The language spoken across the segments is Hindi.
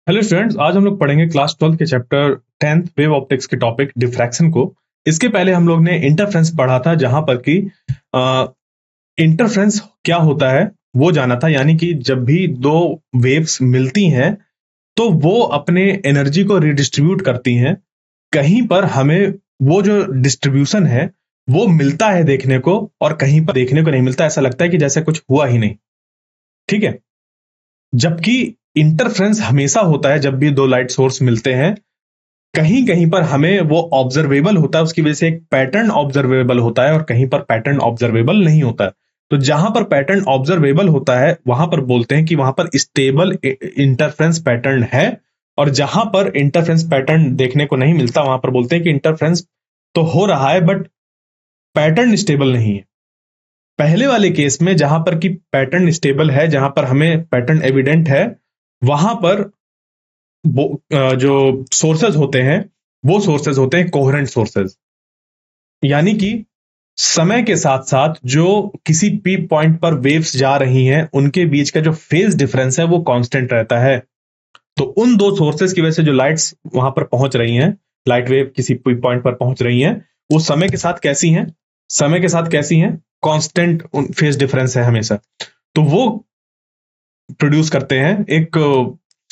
हेलो स्टूडेंट्स, आज हम लोग पढ़ेंगे क्लास 12 के चैप्टर 10th वेव ऑप्टिक्स के टॉपिक डिफ्रैक्शन को। इसके पहले हम लोग ने इंटरफेरेंस पढ़ा था, जहां पर कि इंटरफेरेंस क्या होता है वो जाना था। यानी कि जब भी दो वेव्स मिलती हैं तो वो अपने एनर्जी को रिडिस्ट्रीब्यूट करती हैं। कहीं पर हमें वो जो डिस्ट्रीब्यूशन है वो मिलता है देखने को, और कहीं पर देखने को नहीं मिलता। ऐसा लगता है कि जैसे कुछ हुआ ही नहीं। ठीक है। जबकि इंटरफ्रेंस हमेशा होता है जब भी दो लाइट सोर्स मिलते हैं। कहीं कहीं पर हमें वो ऑब्जर्वेबल होता है, उसकी वजह से एक पैटर्न ऑब्जर्वेबल होता है, और कहीं पर पैटर्न ऑब्जर्वेबल नहीं होता है। तो जहां पर पैटर्न ऑब्जर्वेबल होता है वहां पर बोलते हैं कि वहां पर स्टेबल इंटरफ्रेंस पैटर्न है, और जहां पर इंटरफ्रेंस पैटर्न देखने को नहीं मिलता वहां पर बोलते हैं कि इंटरफ्रेंस तो हो रहा है बट पैटर्न स्टेबल नहीं है। पहले वाले केस में जहां पर कि पैटर्न स्टेबल है, जहां पर हमें पैटर्न एविडेंट है, वहां पर जो सोर्सेज होते हैं वो सोर्सेज होते हैं कोहेरेंट सोर्सेज। यानी कि समय के साथ साथ जो किसी पी पॉइंट पर वेव्स जा रही हैं उनके बीच का जो फेज डिफरेंस है वो कांस्टेंट रहता है। तो उन दो सोर्सेज की वजह से जो लाइट्स वहां पर पहुंच रही हैं, लाइट वेव किसी पी पॉइंट पर पहुंच रही हैं, वो समय के साथ कैसी हैं? समय के साथ कैसी हैं? कांस्टेंट फेज डिफरेंस है हमेशा। तो वो प्रोड्यूस करते हैं एक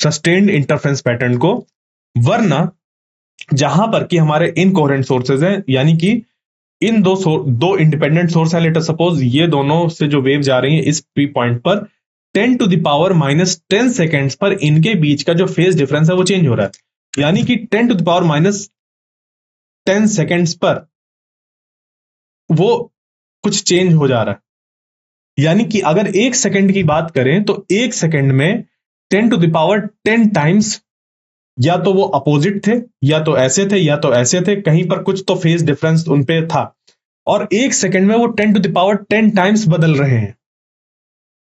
सस्टेन्ड इंटरफेरेंस पैटर्न को। वरना जहां पर कि हमारे इनकोहेरेंट सोर्सेज हैं, यानी कि इन दो इंडिपेंडेंट सोर्स है, लेट अस सपोज ये दोनों से जो वेव जा रही है इस पी पॉइंट पर 10⁻⁻10 सेकेंड्स पर इनके बीच का जो फेज डिफरेंस है वो चेंज हो रहा है। यानी कि 10⁻⁻10 सेकेंड्स पर वो कुछ चेंज हो जा रहा है। यानी कि अगर एक सेकंड की बात करें तो एक सेकंड में 10⁻10 टाइम्स या तो वो अपोजिट थे, या तो ऐसे थे, या तो ऐसे थे, कहीं पर कुछ तो फेज डिफरेंस उन पे था। और एक सेकंड में वो 10⁻10 टाइम्स बदल रहे हैं,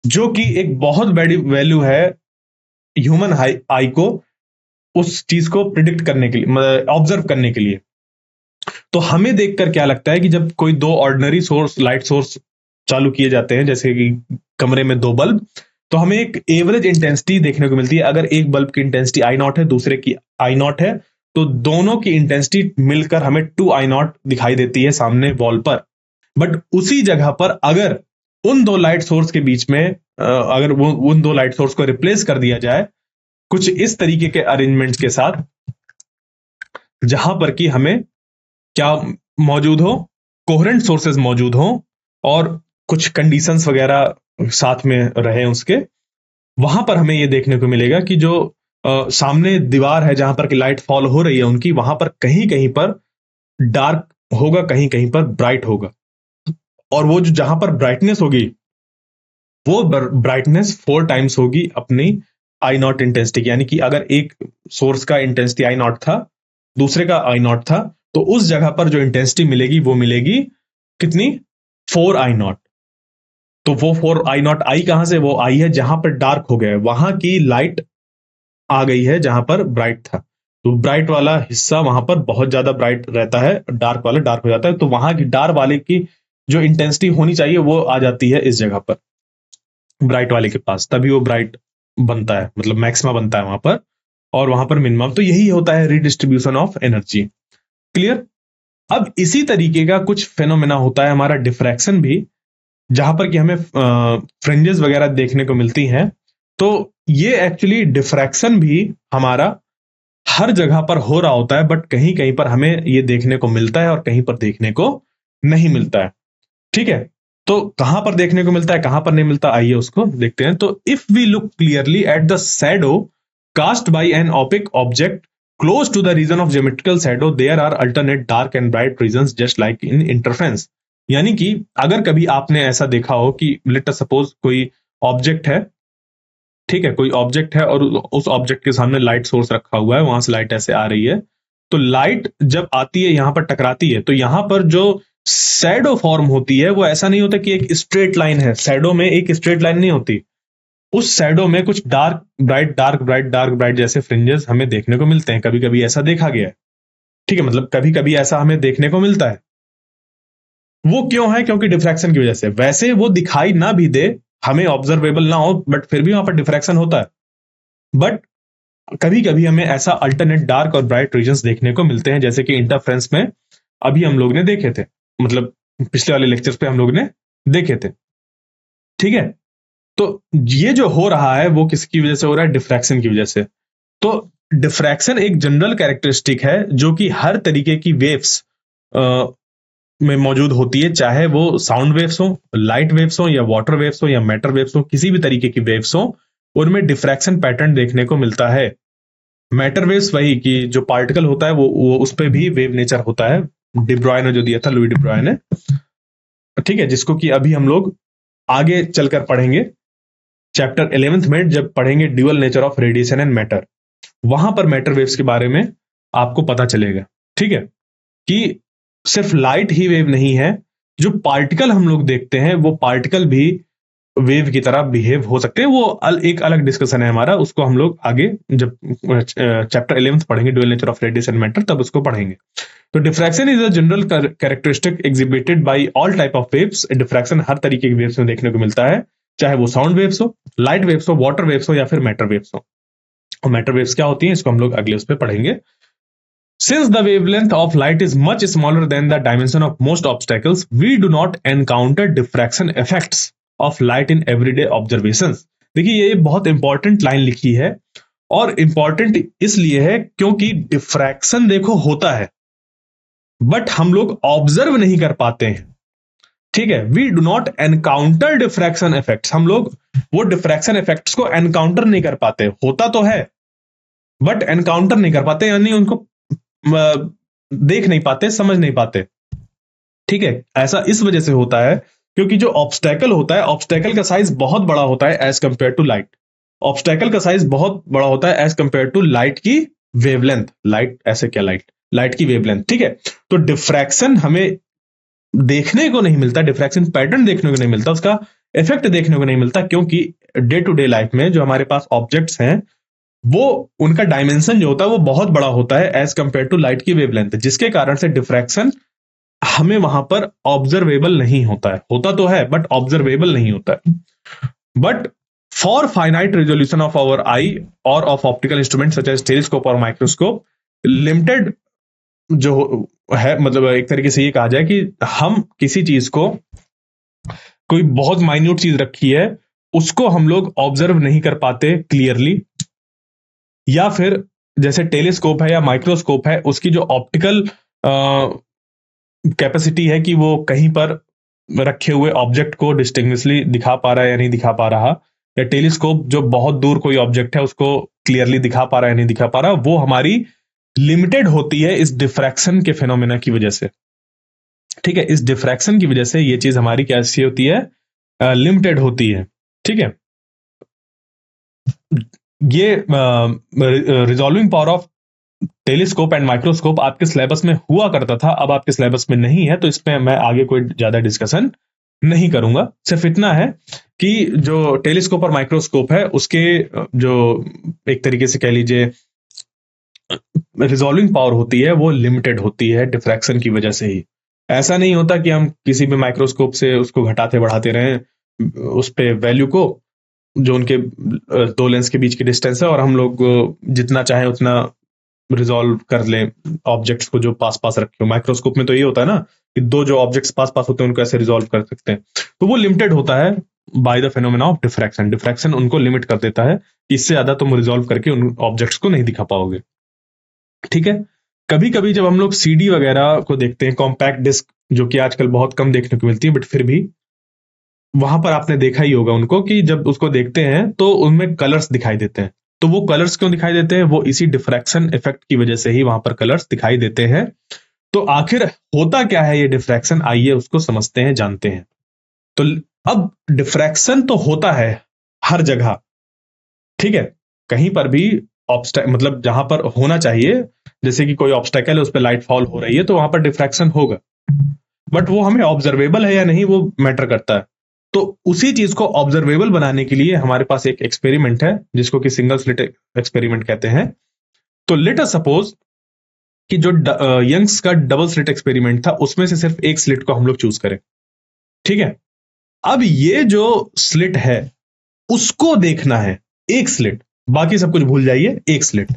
जो कि एक बहुत बड़ी वैल्यू है ह्यूमन आई को उस चीज को प्रिडिक्ट करने के लिए, ऑब्जर्व करने के लिए। तो हमें देखकर क्या लगता है कि जब कोई दो ऑर्डिनरी सोर्स, लाइट सोर्स चालू किए जाते हैं, जैसे कि कमरे में दो बल्ब, तो हमें एक एवरेज इंटेंसिटी देखने को मिलती है। अगर एक बल्ब की इंटेंसिटी आई नॉट है, दूसरे की आई नॉट है, तो दोनों की इंटेंसिटी मिलकर हमें 2I0 दिखाई देती है सामने वॉल पर। बट उसी जगह पर अगर उन दो लाइट सोर्स के बीच में अगर वो उन दो लाइट सोर्स को रिप्लेस कर दिया जाए कुछ इस तरीके के अरेंजमेंट्स के साथ, जहां पर कि हमें क्या मौजूद हो, कोहेरेंट सोर्सेज मौजूद हो, और कुछ कंडीशंस वगैरह साथ में रहे उसके, वहां पर हमें यह देखने को मिलेगा कि जो सामने दीवार है जहां पर कि लाइट फॉल हो रही है उनकी, वहां पर कहीं कहीं पर डार्क होगा, कहीं कहीं पर ब्राइट होगा। और वो जो जहां पर ब्राइटनेस होगी वो ब्राइटनेस 4 टाइम्स होगी अपनी आई नॉट इंटेंसिटी। यानी कि अगर एक सोर्स का इंटेंसिटी आई नॉट था, दूसरे का आई नॉट था, तो उस जगह पर जो इंटेंसिटी मिलेगी वो मिलेगी कितनी? 4I0। तो वो 4I0 आई कहां से? वो आई है जहां पर डार्क हो गया है, वहां की लाइट आ गई है जहां पर ब्राइट था। तो ब्राइट वाला हिस्सा वहां पर बहुत ज्यादा ब्राइट रहता है, डार्क वाला डार्क हो जाता है। तो वहां की डार्क वाले की जो इंटेंसिटी होनी चाहिए वो आ जाती है इस जगह पर, ब्राइट वाले के पास, तभी वो ब्राइट बनता है, मतलब मैक्सिमा बनता है वहां पर, और वहां पर मिनिमम। तो यही होता है रिडिस्ट्रीब्यूशन ऑफ एनर्जी। क्लियर? अब इसी तरीके का कुछ फेनोमेना होता है हमारा डिफ्रैक्शन भी, जहां पर कि हमें फ्रिंजेस वगैरह देखने को मिलती हैं। तो ये एक्चुअली डिफ्रैक्शन भी हमारा हर जगह पर हो रहा होता है, बट कहीं कहीं पर हमें ये देखने को मिलता है और कहीं पर देखने को नहीं मिलता है। ठीक है। तो कहां पर देखने को मिलता है, कहां पर नहीं मिलता, आइए उसको देखते हैं। तो if we look clearly at the shadow cast by an opaque object close to the region of geometrical shadow, there are alternate dark and bright regions just like in interference। यानी कि अगर कभी आपने ऐसा देखा हो कि लेट अस सपोज कोई ऑब्जेक्ट है, ठीक है, कोई ऑब्जेक्ट है और उस ऑब्जेक्ट के सामने लाइट सोर्स रखा हुआ है, वहां से लाइट ऐसे आ रही है, तो लाइट जब आती है यहां पर टकराती है, तो यहां पर जो शैडो फॉर्म होती है वो ऐसा नहीं होता कि एक स्ट्रेट लाइन है। शैडो में एक स्ट्रेट लाइन नहीं होती, उस शैडो में कुछ dark bright, dark bright, dark bright जैसे फ्रिंजेस हमें देखने को मिलते हैं। कभी कभी ऐसा देखा गया है। ठीक है, मतलब कभी कभी ऐसा हमें देखने को मिलता है। वो क्यों है? क्योंकि डिफ्रैक्शन की वजह से। वैसे वो दिखाई ना भी दे, हमें ऑब्जर्वेबल ना हो, बट फिर भी वहां पर डिफ्रैक्शन होता है। बट कभी कभी हमें ऐसा अल्टरनेट डार्क और ब्राइट रीजन्स देखने को मिलते हैं, जैसे कि इंटरफ्रेंस में अभी हम लोग ने देखे थे, मतलब पिछले वाले लेक्चर्स पे हम लोग ने देखे थे। ठीक है, तो ये जो हो रहा है वो किसकी वजह से हो रहा है? डिफ्रैक्शन की वजह से। तो डिफ्रैक्शन एक जनरल कैरेक्टरिस्टिक है जो कि हर तरीके की वेव्स में मौजूद होती है, चाहे वो साउंड वेव्स हो, लाइट वेव्स हो, या वाटर वेव्स हो, या मैटर वेव्स हो, किसी भी तरीके की वेव्स हो, उनमें डिफ्रैक्शन पैटर्न देखने को मिलता है। मैटर वेव्स वही कि जो पार्टिकल होता है वो उस पर भी वेव नेचर होता है। डिब्रॉय ने जो दिया था, लुई डिब्रॉय ने, ठीक है, जिसको कि अभी हम लोग आगे चलकर पढ़ेंगे चैप्टर 11th में, जब पढ़ेंगे dual nature of radiation and matter, वहां पर मैटर वेव्स के बारे में आपको पता चलेगा। ठीक है, कि सिर्फ लाइट ही वेव नहीं है, जो पार्टिकल हम लोग देखते हैं वो पार्टिकल भी वेव की तरह बिहेव हो सकते हैं। वो एक अलग डिस्कशन है हमारा, उसको हम लोग आगे जब चैप्टर 11th पढ़ेंगे dual nature of radiation matter, तब उसको पढ़ेंगे। तो diffraction is a general characteristic exhibited by all type of waves. Diffraction हर तरीके की वेव्स में देखने को मिलता है, चाहे वो साउंड वेव्स हो, लाइट वेव्स हो, वाटर वेव्स हो, या फिर मैटर वेव्स हो। और मैटर वेव्स क्या होती हैं, इसको हम लोग अगले उस पर पढ़ेंगे। Since the wavelength of light is much smaller than the dimension of most obstacles, we do not encounter diffraction effects of light in everyday observations. देखिए ये बहुत इंपॉर्टेंट लाइन लिखी है, और इंपॉर्टेंट इसलिए है क्योंकि डिफ्रैक्शन देखो होता है, बट हम लोग ऑब्जर्व नहीं कर पाते हैं। ठीक है, we do not encounter diffraction effects, हम लोग वो डिफ्रैक्शन इफेक्ट्स को एनकाउंटर नहीं कर पाते। होता तो है बट एनकाउंटर नहीं कर पाते, यानी उनको देख नहीं पाते, समझ नहीं पाते। ठीक है, ऐसा इस वजह से होता है क्योंकि जो ऑब्स्टैकल होता है, ऑब्स्टैकल का साइज बहुत बड़ा होता है as compare to light. Obstacle का साइज बहुत बड़ा होता है एज कंपेयर टू लाइट की वेवलेंथ। लाइट ऐसे क्या, लाइट की वेवलेंथ। ठीक है, तो डिफ्रैक्शन हमें देखने को नहीं मिलता, डिफ्रैक्शन पैटर्न देखने को नहीं मिलता, उसका इफेक्ट देखने को नहीं मिलता, क्योंकि डे टू डे लाइफ में जो हमारे पास ऑब्जेक्ट्स हैं वो उनका डायमेंशन जो होता है वो बहुत बड़ा होता है एज कंपेयर टू लाइट की वेवलेंथ, जिसके कारण से डिफ्रैक्शन हमें वहां पर ऑब्जर्वेबल नहीं होता है। होता तो है बट ऑब्जर्वेबल नहीं होता है। But for finite resolution of our eye or of optical instrument such as telescope or microscope, limited जो है, मतलब एक तरीके से ये कहा जाए कि हम किसी चीज को, कोई बहुत माइन्यूट चीज रखी है, उसको हम लोग ऑब्जर्व नहीं कर पाते क्लियरली, या फिर जैसे टेलीस्कोप है या माइक्रोस्कोप है, उसकी जो ऑप्टिकल कैपेसिटी है कि वो कहीं पर रखे हुए ऑब्जेक्ट को डिस्टिंग्विशली दिखा पा रहा है या नहीं दिखा पा रहा, या टेलीस्कोप जो बहुत दूर कोई ऑब्जेक्ट है उसको क्लियरली दिखा पा रहा है या नहीं दिखा पा रहा, वो हमारी लिमिटेड होती है इस डिफ्रैक्शन के फिनोमेना की वजह से। ठीक है, इस डिफ्रैक्शन की वजह से ये चीज हमारी कैसी होती है, लिमिटेड होती है। ठीक है, ये resolving power of telescope and microscope आपके सिलेबस में हुआ करता था, अब आपके सिलेबस में नहीं है, तो इसमें मैं आगे कोई ज्यादा डिस्कशन नहीं करूंगा। सिर्फ इतना है कि जो टेलीस्कोप और माइक्रोस्कोप है उसके जो एक तरीके से कह लीजिए रिजॉल्विंग पावर होती है वो लिमिटेड होती है डिफ्रैक्शन की वजह से ही। ऐसा नहीं होता कि हम किसी भी माइक्रोस्कोप से उसको घटाते बढ़ाते रहें उस पे वैल्यू को, जो उनके दो लेंस के बीच की डिस्टेंस है, और हम लोग जितना चाहे उतना रिजॉल्व कर लें ऑब्जेक्ट्स को जो पास पास रखे हो। माइक्रोस्कोप में तो ये होता है ना कि दो जो ऑब्जेक्ट्स पास पास होते हैं उनको ऐसे रिजॉल्व कर सकते हैं, तो वो लिमिटेड होता है by the phenomena of diffraction. Diffraction उनको लिमिट कर देता है कि इससे ज्यादा तुम रिजॉल्व करके उन ऑब्जेक्ट्स को नहीं दिखा पाओगे। ठीक है, कभी कभी जब हम लोग सीडी वगैरह को देखते हैं, कॉम्पैक्ट डिस्क, जो कि आजकल बहुत कम देखने को मिलती है, बट फिर भी वहां पर आपने देखा ही होगा उनको, कि जब उसको देखते हैं तो उनमें कलर्स दिखाई देते हैं। तो वो कलर्स क्यों दिखाई देते हैं? वो इसी डिफ्रैक्शन इफेक्ट की वजह से ही वहां पर कलर्स दिखाई देते हैं। तो आखिर होता क्या है ये डिफ्रैक्शन, आइए उसको समझते हैं, जानते हैं। तो अब डिफ्रैक्शन तो होता है हर जगह, ठीक है, कहीं पर भी मतलब जहां पर होना चाहिए, जैसे कि कोई ऑब्स्टेकल है उस पर लाइट फॉल हो रही है तो वहां पर डिफ्रैक्शन होगा, बट वो हमें ऑब्जर्वेबल है या नहीं वो मैटर करता है। तो उसी चीज को ऑब्जर्वेबल बनाने के लिए हमारे पास एक एक्सपेरिमेंट है जिसको कि सिंगल स्लिट एक्सपेरिमेंट कहते हैं। तो लेट अस सपोज कि जो यंग्स का डबल स्लिट एक्सपेरिमेंट था उसमें से सिर्फ एक स्लिट को हम लोग चूज करें। ठीक है, अब ये जो स्लिट है उसको देखना है, एक स्लिट, बाकी सब कुछ भूल जाइए, एक स्लिट।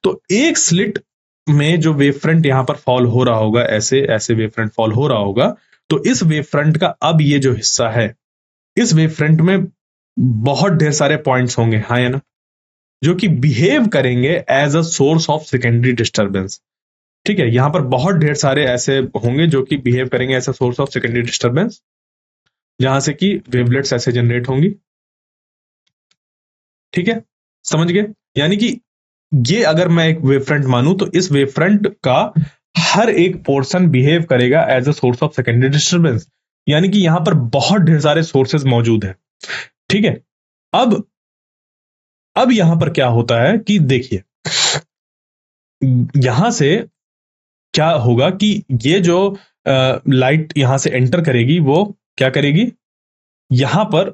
तो एक स्लिट में जो वेव फ्रंट यहां पर फॉल हो रहा होगा, ऐसे ऐसे वेव फ्रंट फॉल हो रहा होगा, तो इस वेव फ्रंट का अब ये जो हिस्सा है, इस वेव फ्रंट में बहुत ढेर सारे पॉइंट्स होंगे, हाँ या ना, जो कि बिहेव करेंगे as a source of secondary disturbance. ठीक है, यहां पर बहुत ढेर सारे ऐसे होंगे जो कि बिहेव करेंगे as a source of secondary disturbance, जहां से कि वेवलेट्स ऐसे जनरेट होंगी। ठीक है, समझ गए? यानी कि ये अगर मैं एक वेव फ्रंट मानूं तो इस वेव फ्रंट का हर एक पोर्शन बिहेव करेगा as a source of secondary disturbance, यानी कि यहां पर बहुत ढेर सारे सोर्सेज मौजूद हैं। ठीक है, अब यहां पर क्या होता है कि देखिए, यहां से क्या होगा कि ये जो लाइट यहां से एंटर करेगी वो क्या करेगी, यहां पर,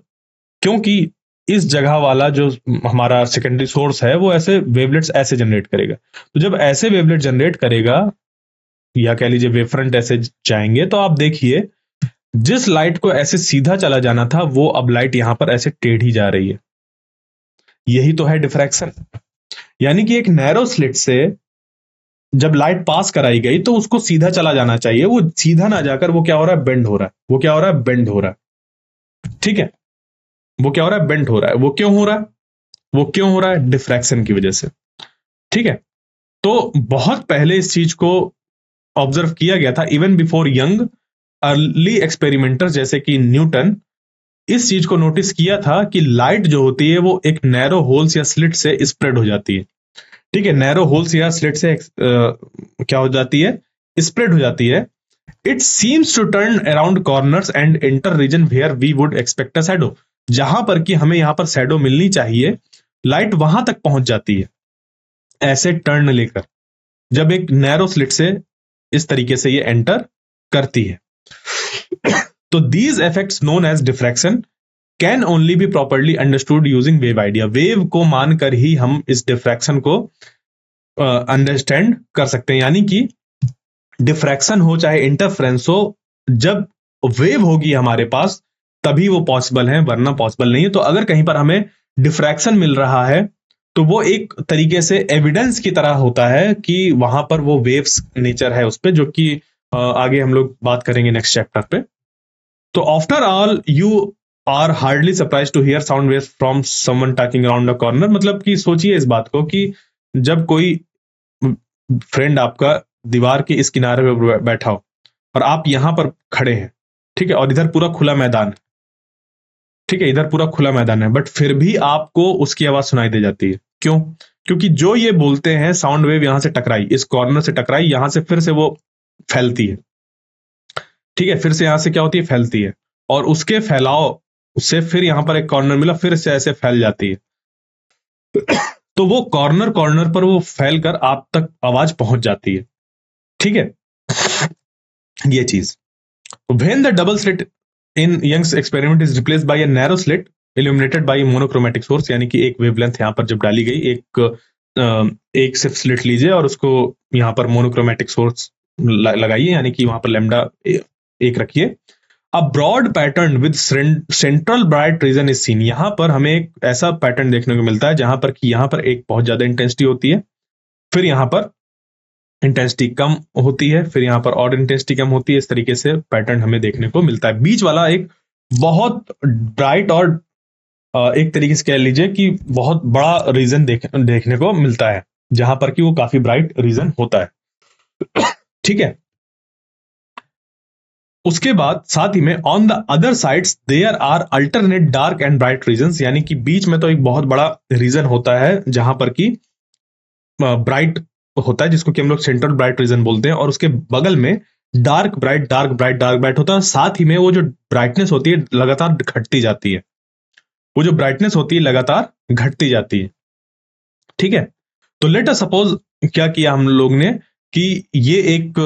क्योंकि इस जगह वाला जो हमारा सेकेंडरी सोर्स है वो ऐसे वेवलेट्स ऐसे जनरेट करेगा, तो जब ऐसे वेवलेट जनरेट करेगा, या कह लीजिए वेव फ्रंट ऐसे जाएंगे, तो आप देखिए जिस लाइट को ऐसे सीधा चला जाना था वो अब लाइट यहां पर ऐसे टेढ़ी जा रही है। यही तो है डिफ्रैक्शन। यानी कि एक नैरो स्लिट से जब लाइट पास कराई गई तो उसको सीधा चला जाना चाहिए, वो सीधा ना जाकर वो क्या हो रहा है, बेंड हो रहा है। वो क्या हो रहा है, बेंड हो रहा है। ठीक है, वो क्या हो रहा है, बेंड हो रहा है। वो क्यों हो रहा है, वो क्यों हो रहा है, डिफ्रैक्शन की वजह से। ठीक है, तो बहुत पहले इस चीज को ऑब्जर्व किया गया था, even before young. Early experimenter जैसे कि न्यूटन इस चीज को नोटिस किया था कि लाइट जो होती है वो एक नैरो होल्स या स्लिट से स्प्रेड हो जाती है। ठीक है, नैरो होल्स या स्लिट से क्या हो जाती है, स्प्रेड हो जाती है। It seems to turn around corners and enter region where we would expect a shadow. जहां पर कि हमें यहां पर शैडो मिलनी चाहिए, लाइट वहां तक पहुंच जाती है ऐसे टर्न लेकर, जब एक नैरो स्लिट से इस तरीके से ये एंटर करती है। तो these effects known as diffraction can only be properly understood using wave idea. Wave को मानकर ही हम इस डिफ्रैक्शन को अंडरस्टैंड कर सकते हैं। यानी कि डिफ्रैक्शन हो चाहे इंटरफ्रेंस हो, जब वेव होगी हमारे पास तभी वो पॉसिबल है, वरना पॉसिबल नहीं है। तो अगर कहीं पर हमें डिफ्रैक्शन मिल रहा है तो वो एक तरीके से एविडेंस की तरह होता है कि वहां पर वो वेव्स नेचर है उस पर, जो कि आगे हम लोग बात करेंगे नेक्स्ट चैप्टर पे। तो after all you are hardly surprise to hear sound waves from someone talking around a corner. मतलब कि सोचिए इस बात को कि जब कोई फ्रेंड आपका दीवार के इस किनारे पे बैठा हो और आप यहां पर खड़े हैं, ठीक है, और इधर पूरा खुला मैदान है, ठीक है, इधर पूरा खुला मैदान है, बट फिर भी आपको उसकी आवाज सुनाई दे जाती है। क्यों? क्योंकि जो ये बोलते हैं साउंड वेव यहां से टकराई, इस कॉर्नर से टकराई, यहां से फिर से वो फैलती है। ठीक है, फिर से यहां से क्या होती है, फैलती है, और उसके फैलाव से फिर यहां पर एक कॉर्नर मिला, फिर से ऐसे फैल जाती है। तो वो कॉर्नर कॉर्नर पर वो फैल कर आप तक आवाज पहुंच जाती है। ठीक है, ये चीज। When the double slit in Young's experiment is replaced by a narrow slit illuminated by monochromatic source, यानी कि एक वेवलेंथ यहां पर जब डाली गई, एक सिर्फ स्लिट लीजिए और उसको यहां पर मोनोक्रोमेटिक सोर्स लगाइए, यानी कि वहां पर लैम्डा एक रखिए। A broad pattern with central bright region is seen. यहां पर हमें एक ऐसा पैटर्न देखने को मिलता है जहां पर कि यहां पर एक बहुत ज्यादा इंटेंसिटी होती है, फिर यहां पर इंटेंसिटी कम होती है, फिर यहां पर और इंटेंसिटी कम होती है। इस तरीके से पैटर्न हमें देखने को मिलता है। बीच वाला एक बहुत ब्राइट और एक तरीके से कह लीजिए कि बहुत बड़ा रीजन देखने को मिलता है, जहां पर कि वो काफी ब्राइट रीजन होता है। ठीक है, उसके बाद साथ ही में on the other sides there are alternate dark and bright regions, यानी कि बीच में तो एक बहुत बड़ा रीजन होता है जहां पर कि ब्राइट होता है, जिसको कि हम लोग सेंट्रल ब्राइट रीजन बोलते हैं, और उसके बगल में dark bright dark bright dark bright होता है। साथ ही में वो जो ब्राइटनेस होती है लगातार घटती जाती है, वो जो ब्राइटनेस होती है लगातार घटती जाती है। ठीक है, तो लेट अस सपोज क्या किया हम लोग ने कि ये एक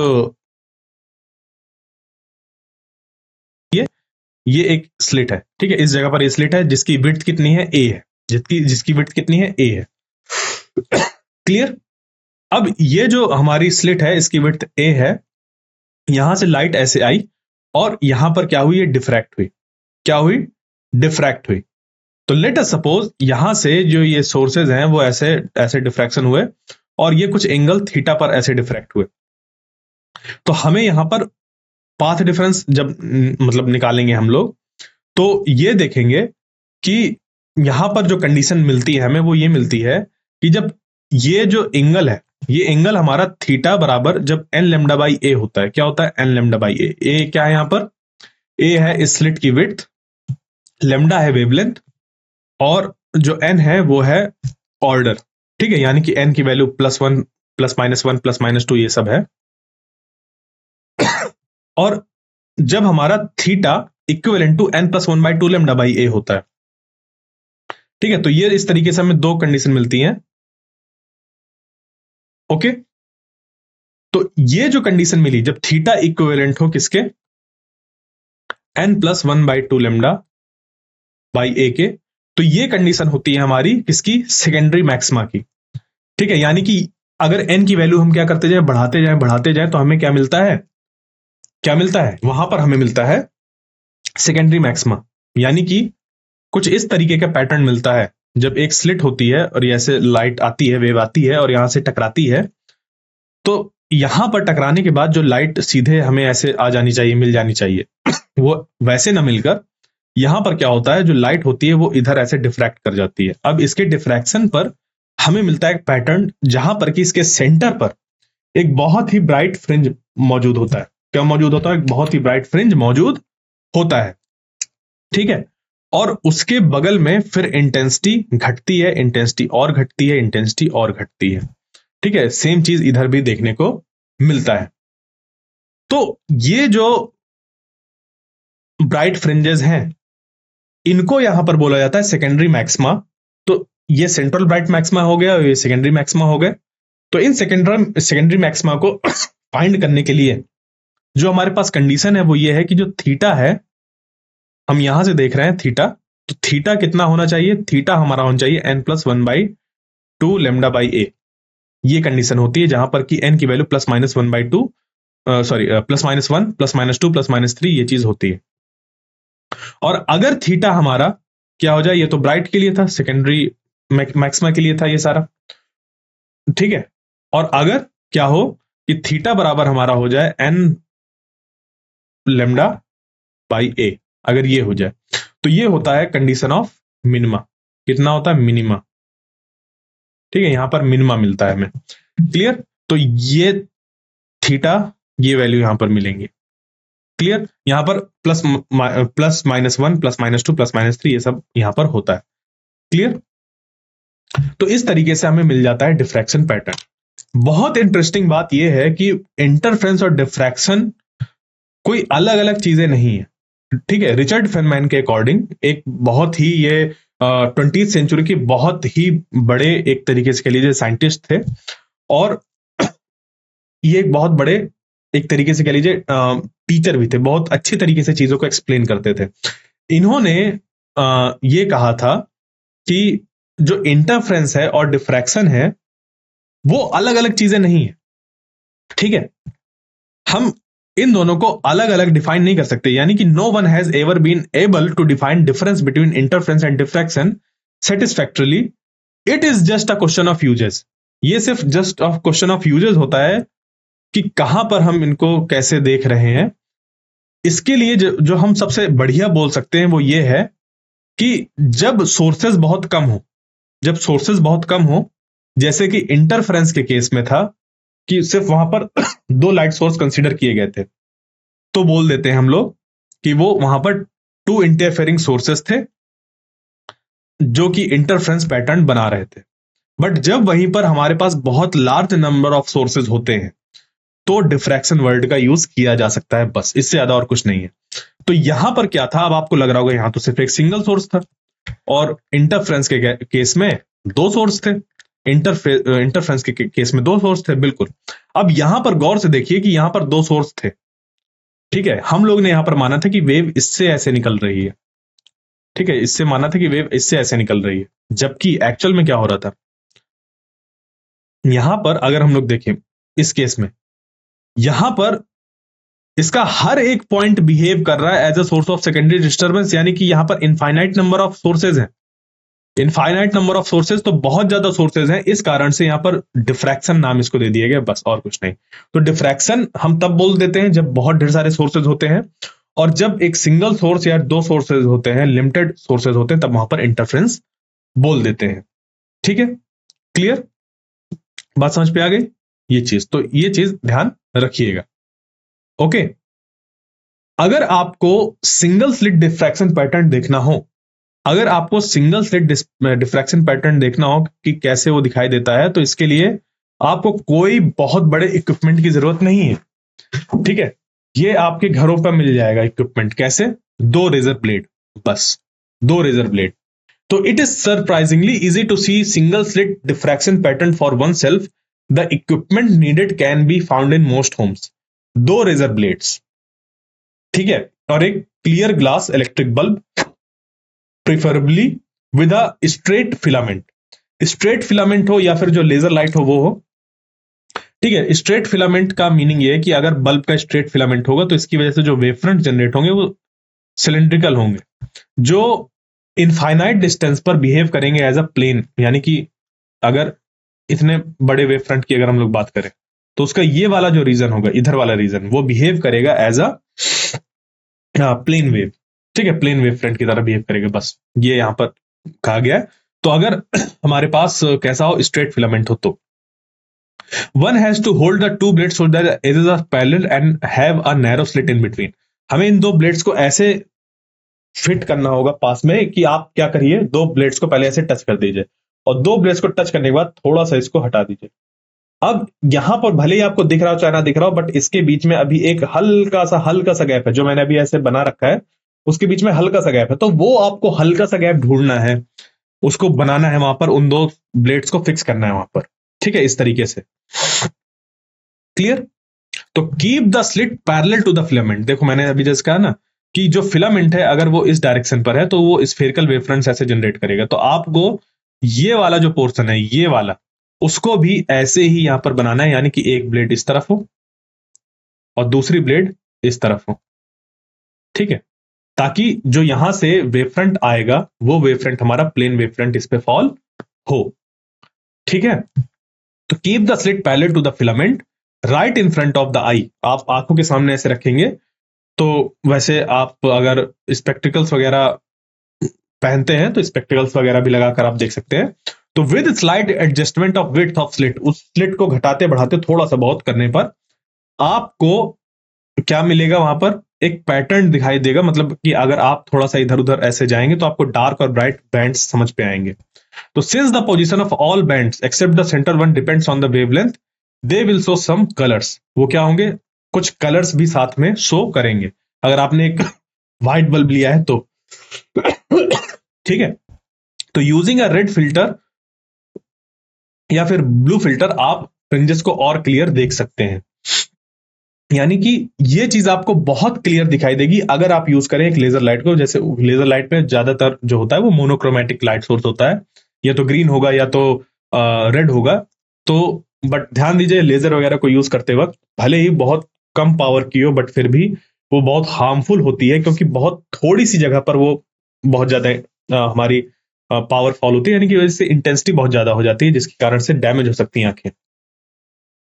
स्लिट है। ठीक है, इस जगह पर ये स्लिट है जिसकी विड्थ कितनी है, ए है, जिसकी विड्थ कितनी है, ए है। क्लियर? अब ये जो हमारी स्लिट है इसकी विड्थ ए है, यहां से लाइट ऐसे आई और यहां पर क्या हुई, डिफ्रैक्ट हुई। क्या हुई? डिफ्रैक्ट हुई। तो लेट अस सपोज यहां से जो ये सोर्सेज हैं वो ऐसे ऐसे डिफ्रैक्शन हुए और ये कुछ एंगल थीटा पर ऐसे डिफ्रैक्ट हुए, तो हमें यहां पर पाथ डिफरेंस जब मतलब निकालेंगे हम लोग, तो ये देखेंगे कि यहां पर जो कंडीशन मिलती है हमें वो ये मिलती है कि जब ये जो एंगल है, ये एंगल हमारा थीटा बराबर जब एन लेमडा बाई ए होता है, क्या होता है एन लेमडा बाई ए। ए क्या है यहां पर, ए है स्लिट की विड्थ, लेमडा है वेवलेंथ, और जो एन है वो है ऑर्डर। ठीक है, यानी कि एन की वैल्यू +1 +-1 +-2 ये सब है। और जब हमारा theta equivalent to n+1/2 lambda by A होता है, ठीक है, तो ये इस तरीके से हमें दो कंडीशन मिलती हैं। ओके, तो ये जो कंडीशन मिली जब थीटा इक्विवेलेंट हो किसके, n+1/2 लेमडा बाई ए के, तो ये कंडीशन होती है हमारी किसकी, सेकेंडरी मैक्सिमा की। ठीक है, यानी कि अगर n की वैल्यू हम क्या करते जाए, बढ़ाते जाए तो हमें क्या मिलता है, क्या मिलता है वहां पर हमें मिलता है सेकेंडरी मैक्सिमा। यानी कि कुछ इस तरीके का पैटर्न मिलता है जब एक स्लिट होती है और ऐसे लाइट आती है, वेव आती है और यहां से टकराती है, तो यहां पर टकराने के बाद जो लाइट सीधे हमें ऐसे आ जानी चाहिए, मिल जानी चाहिए, वो वैसे ना मिलकर यहां पर क्या होता है, जो लाइट होती है वो इधर ऐसे डिफ्रैक्ट कर जाती है। अब इसके डिफ्रैक्शन पर हमें मिलता है एक पैटर्न जहां पर कि इसके सेंटर पर एक बहुत ही ब्राइट फ्रिंज मौजूद होता है। क्या मौजूद होता है, एक बहुत ही ब्राइट फ्रिंज मौजूद होता है। ठीक है, और उसके बगल में फिर इंटेंसिटी घटती है, इंटेंसिटी और घटती है, इंटेंसिटी और घटती है। ठीक है, सेम चीज इधर भी देखने को मिलता है। तो ये जो ब्राइट फ्रिंजेस हैं इनको यहां पर बोला जाता है सेकेंडरी मैक्सिमा। तो ये सेंट्रल ब्राइट मैक्सिमा हो गया और ये सेकेंडरी मैक्सिमा हो गए। तो इन सेकेंडरी मैक्सिमा को फाइंड करने के लिए जो हमारे पास कंडीशन है वो ये है कि जो थीटा है, हम यहां से देख रहे हैं थीटा, तो थीटा कितना होना चाहिए, थीटा हमारा होना चाहिए n+1/2 लेमडा बाई ए। ये कंडीशन होती है जहां पर कि n की वैल्यू +-1/2 सॉरी +-1 +-2 +-3 ये चीज होती है। और अगर थीटा हमारा क्या हो जाए, ये तो ब्राइट के लिए था, सेकेंडरी मैक्सिमा के लिए था ये सारा। ठीक है, और अगर क्या हो कि थीटा बराबर हमारा हो जाए n लेमडा बाई ए, अगर ये हो जाए तो ये होता है कंडीशन ऑफ मिनिमा। कितना होता है, मिनिमा। ठीक है, यहां पर मिनिमा मिलता है हमें। क्लियर, तो ये थीटा ये वैल्यू यहां पर मिलेंगी। क्लियर, यहां पर +-1 +-2 +-3 ये सब यहां पर होता है। क्लियर, तो इस तरीके से हमें मिल जाता है डिफ्रैक्शन पैटर्न। बहुत इंटरेस्टिंग बात यह है कि इंटरफ्रेंस और डिफ्रैक्शन कोई अलग अलग चीजें नहीं है। ठीक है, रिचर्ड फेनमैन के अकॉर्डिंग एक बहुत ही ये 20th सेंचुरी के बहुत ही बड़े एक तरीके से कह लीजिए साइंटिस्ट थे, और ये एक बहुत बड़े एक तरीके से कह लीजिए टीचर भी थे, बहुत अच्छे तरीके से चीजों को एक्सप्लेन करते थे। इन्होंने ये कहा था कि जो इंटरफ्रेंस है और डिफ्रैक्शन है वो अलग अलग चीजें नहीं है। ठीक है, हम इन दोनों को अलग अलग डिफाइन नहीं कर सकते, यानी कि no one has ever been able to define difference between interference and diffraction satisfactorily. It is just a question of uses. ये सिर्फ just of question of uses होता है कि कहां पर हम इनको कैसे देख रहे हैं। इसके लिए जो हम सबसे बढ़िया बोल सकते हैं वो ये है कि जब सोर्सेज बहुत कम हो, जब सोर्सेज बहुत कम हो, जैसे कि इंटरफ्रेंस के केस में था कि सिर्फ वहां पर 2 लाइट सोर्स कंसीडर किए गए थे, तो बोल देते हैं हम लोग कि वो वहां पर 2 इंटरफेयरिंग सोर्सेस थे जो कि इंटरफ्रेंस पैटर्न बना रहे थे। बट जब वहीं पर हमारे पास बहुत लार्ज नंबर ऑफ सोर्सेज होते हैं तो डिफ्रैक्शन वर्ड का यूज किया जा सकता है, बस इससे ज्यादा और कुछ नहीं है। तो यहां पर क्या था, अब आपको लग रहा होगा यहां तो सिर्फ एक सिंगल सोर्स था, और इंटरफ्रेंस के केस में 2 सोर्स थे, इंटरफ्रेंस के केस में 2 सोर्स थे। बिल्कुल, अब यहां पर गौर से देखिए कि यहां पर 2 सोर्स थे। ठीक है, हम लोग ने यहां पर माना था कि वेव इससे ऐसे निकल रही है। ठीक है, इससे माना था कि वेव इससे ऐसे निकल रही है, जबकि एक्चुअल में क्या हो रहा था, यहां पर अगर हम लोग देखें इस केस में, यहां पर इसका हर एक पॉइंट बिहेव कर रहा है as a source of secondary disturbance, यानी कि यहां पर इनफाइनाइट नंबर ऑफ सोर्सेज हैं। इनफाइनाइट नंबर ऑफ सोर्सेज, तो बहुत ज्यादा सोर्सेज हैं, इस कारण से यहां पर डिफ्रैक्शन नाम इसको दे दिया गया, बस और कुछ नहीं। तो डिफ्रैक्शन हम तब बोल देते हैं जब बहुत ढेर सारे सोर्सेज होते हैं, और जब एक सिंगल सोर्स या दो सोर्सेज होते हैं, लिमिटेड सोर्सेज होते हैं, तब वहां पर इंटरफेरेंस बोल देते हैं। ठीक है, क्लियर, बात समझ पे आ गई ये चीज, तो ये चीज ध्यान रखिएगा। ओके, अगर आपको सिंगल स्लिट डिफ्रैक्शन पैटर्न देखना हो, अगर आपको सिंगल स्लिट डिफ्रैक्शन पैटर्न देखना हो कि कैसे वो दिखाई देता है, तो इसके लिए आपको कोई बहुत बड़े इक्विपमेंट की जरूरत नहीं है। ठीक है, ये आपके घरों पर मिल जाएगा इक्विपमेंट। कैसे? 2 रेजर ब्लेड, बस 2 रेजर ब्लेड। तो it is surprisingly easy to see single slit diffraction pattern for oneself. The equipment needed can be found in most homes. 2 razor blades, ठीक है, और एक clear glass electric bulb, preferably with a straight filament. Straight filament हो या फिर जो लेजर लाइट हो वो हो। ठीक है, स्ट्रेट फिलामेंट का मीनिंग ये है कि अगर बल्ब का स्ट्रेट फिलामेंट होगा तो इसकी वजह से जो वेवफ्रंट जनरेट होंगे वो सिलिंड्रिकल होंगे, जो इनफाइनाइट डिस्टेंस पर बिहेव करेंगे एज अ प्लेन। यानी कि अगर इतने बड़े वेव फ्रंट की अगर हम लोग बात करें तो उसका ये वाला जो रीजन होगा, इधर वाला रीजन, वो बिहेव करेगा एज अ प्लेन वेव। ठीक है, प्लेन वेव फ्रंट की तरह बिहेव करेगा, बस ये यहां पर कहा गया है। तो अगर हमारे पास कैसा हो, स्ट्रेट फिलामेंट हो, तो one has to hold the two blades so that edges are parallel and have a narrow slit in between. हमें इन 2 ब्लेड्स को ऐसे फिट करना होगा पास में कि आप क्या करिए, 2 ब्लेड्स को पहले ऐसे टच कर दीजिए, और 2 ब्लेड्स को टच करने के बाद थोड़ा सा इसको हटा दीजिए। अब यहां पर भले ही आपको दिख रहा हो चाहे ना दिख रहा हो, बट इसके बीच में अभी एक हल्का सा गैप है, जो मैंने अभी ऐसे बना रखा है, उसके बीच में हल्का सा गैप है। तो वो आपको हल्का सा गैप ढूंढना है, उसको बनाना है, वहां पर उन 2 ब्लेड्स को फिक्स करना है वहां पर। ठीक है, इस तरीके से, क्लियर। तो keep the slit parallel to the filament. देखो मैंने अभी जैसे कहा ना कि जो फिलामेंट है अगर वो इस डायरेक्शन पर है तो वो स्फेरिकल वेवफ्रंट्स ऐसे जनरेट करेगा। तो आपको ये वाला जो पोर्शन है, ये वाला, उसको भी ऐसे ही यहां पर बनाना है, यानी कि एक ब्लेड इस तरफ हो और दूसरी ब्लेड इस तरफ हो। ठीक है, ताकि जो यहां से वेवफ्रंट आएगा वो वेवफ्रंट हमारा प्लेन वेवफ्रंट इस पे फॉल हो। ठीक है, तो keep the slit parallel to the filament right in front of the eye. आप आंखों के सामने ऐसे रखेंगे, तो वैसे आप अगर स्पेक्टिकल्स वगैरह पहनते हैं तो स्पेक्टिकल्स वगैरह भी लगाकर आप देख सकते हैं। तो with slide adjustment of width of slit, उस स्लिट को घटाते बढ़ाते थोड़ा सा बहुत करने पर आपको क्या मिलेगा, वहां पर एक पैटर्न दिखाई देगा। मतलब कि अगर आप थोड़ा सा इधर उधर ऐसे जाएंगे तो आपको डार्क और ब्राइट बैंड्स समझ पे आएंगे। तो since the position of all bands except the centre one depends on the wavelength, they will show some colours. वो क्या होंगे, कुछ कलर्स भी साथ में शो करेंगे। अगर आपने एक व्हाइट बल्ब लिया है तो ठीक है, तो यूजिंग अ रेड फिल्टर या फिर ब्लू फिल्टर आप फ्रिंजेस को और क्लियर देख सकते हैं। यानी कि ये चीज आपको बहुत क्लियर दिखाई देगी अगर आप यूज करें एक लेजर लाइट को। जैसे लेजर लाइट में ज्यादातर जो होता है वो मोनोक्रोमेटिक लाइट सोर्स होता है, या तो ग्रीन होगा या तो रेड होगा। तो बट ध्यान दीजिए, लेजर वगैरह को यूज करते वक्त भले ही बहुत कम पावर की हो, बट फिर भी वो बहुत हार्मफुल होती है, क्योंकि बहुत थोड़ी सी जगह पर वो बहुत ज्यादा हमारी पावर फॉल होती है, यानी कि वजह से इंटेंसिटी बहुत ज्यादा हो जाती है, जिसके कारण से डैमेज हो सकती है आंखें।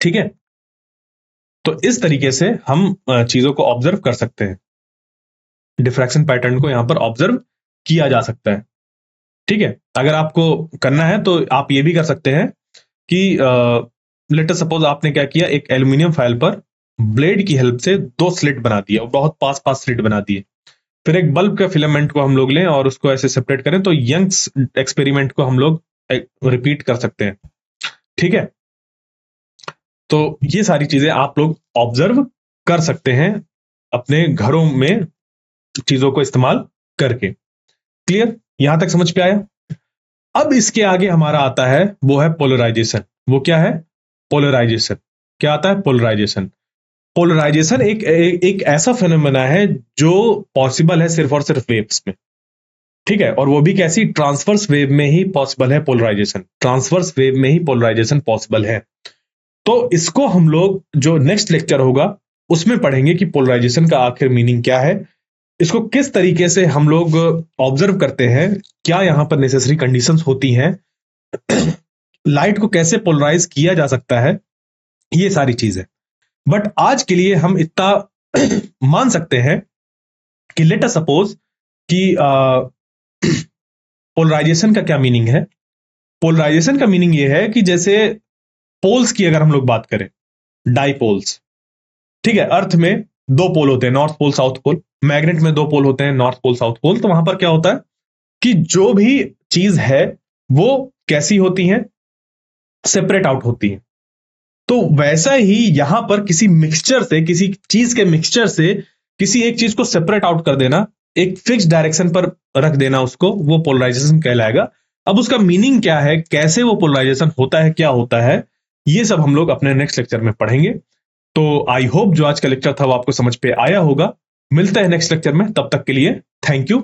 ठीक है, तो इस तरीके से हम चीजों को ऑब्जर्व कर सकते हैं, डिफ्रैक्शन पैटर्न को यहां पर ऑब्जर्व किया जा सकता है। ठीक है, अगर आपको करना है तो आप ये भी कर सकते हैं कि लेट अस सपोज आपने क्या किया, एक एल्यूमिनियम फाइल पर ब्लेड की हेल्प से 2 स्लिट बना दिया और बहुत पास पास स्लिट बना दिए। फिर एक बल्ब का फिलामेंट को हम लोग लें और उसको ऐसे सेपरेट करें, तो यंग्स एक्सपेरिमेंट को हम लोग रिपीट कर सकते हैं। ठीक है, तो ये सारी चीजें आप लोग ऑब्जर्व कर सकते हैं अपने घरों में चीजों को इस्तेमाल करके। क्लियर, यहां तक समझ पे आया। अब इसके आगे हमारा आता है वो है पोलराइजेशन। वो क्या है, पोलराइजेशन। क्या आता है, पोलराइजेशन। पोलराइजेशन एक ऐसा फिनोमेना है जो पॉसिबल है सिर्फ और सिर्फ वेव्स में। ठीक है, और वो भी कैसी, ट्रांसवर्स वेव में ही पॉसिबल है पोलराइजेशन। ट्रांसवर्स वेव में ही पोलराइजेशन पॉसिबल है। तो इसको हम लोग जो नेक्स्ट लेक्चर होगा उसमें पढ़ेंगे कि पोलराइजेशन का आखिर मीनिंग क्या है, इसको किस तरीके से हम लोग ऑब्जर्व करते हैं, क्या यहां पर नेसेसरी कंडीशंस होती हैं, लाइट को कैसे पोलराइज किया जा सकता है, ये सारी चीजें। बट आज के लिए हम इतना मान सकते हैं कि लेट अस सपोज कि पोलराइजेशन का क्या मीनिंग है। पोलराइजेशन का मीनिंग ये है कि जैसे पोल्स की अगर हम लोग बात करें, डाइपोल्स, ठीक है, अर्थ में दो पोल होते हैं, north pole south pole. Magnet में दो पोल होते हैं, नॉर्थ पोल साउथ पोल। तो वहां पर क्या होता है कि जो भी चीज है वो कैसी होती है, सेपरेट आउट होती है। तो वैसा ही यहां पर किसी मिक्सचर से, किसी चीज के मिक्सचर से किसी एक चीज को सेपरेट आउट कर देना, एक फिक्स डायरेक्शन पर रख देना उसको, वो पोलराइजेशन कहलाएगा। अब उसका मीनिंग क्या है, कैसे वो पोलराइजेशन होता है, क्या होता है, ये सब हम लोग अपने नेक्स्ट लेक्चर में पढ़ेंगे। तो आई होप जो आज का लेक्चर था वो आपको समझ पे आया होगा। मिलते हैं नेक्स्ट लेक्चर में, तब तक के लिए थैंक यू।